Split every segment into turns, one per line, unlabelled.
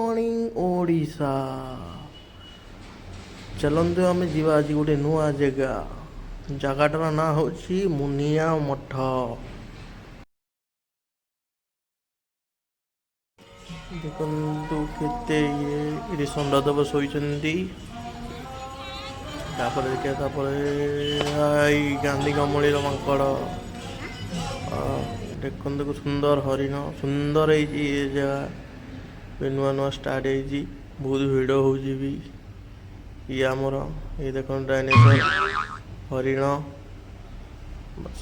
Morning Odisha. चलते आम जा आज गोटे नुआ जगह जगटार ना हूँ मुनिया मठ। देखु केते ये संडादेव शोचती देखिए गांधी कमल माकड़ देखते सुंदर हरिण सुंदर ये जगह नुआ नुआ स्टार्ट हो बहुत भिड़ हो ये आमर ये देख डायनासोर हरिण बस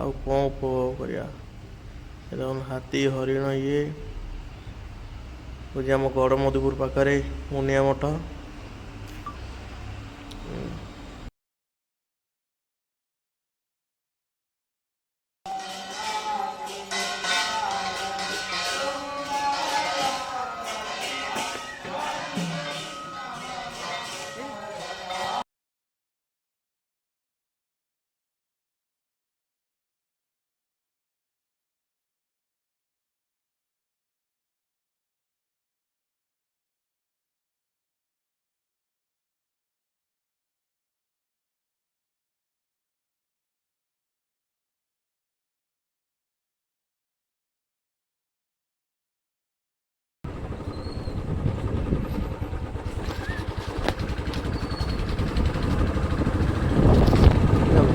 आउ कौन उपभोग करिया देख हाथी हरिण ये हूँ आम गड़मधुपुर पाखे मुनिया मठ।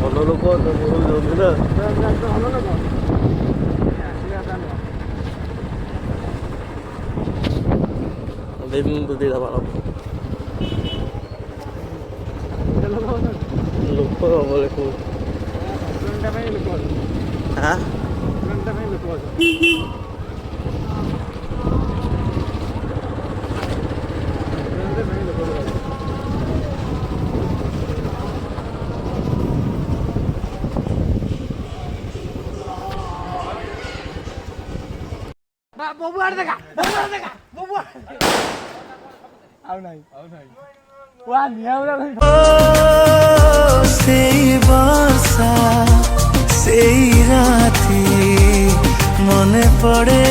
ଭଲ ଲୋକ ରହୁଛନ୍ତି ନା ଭଲ ଲୋକ ଦେଇଟା ଭଲ ଲୋକ ବୋଲେ
সেই বর্ষা সেই রাতে মনে পড়ে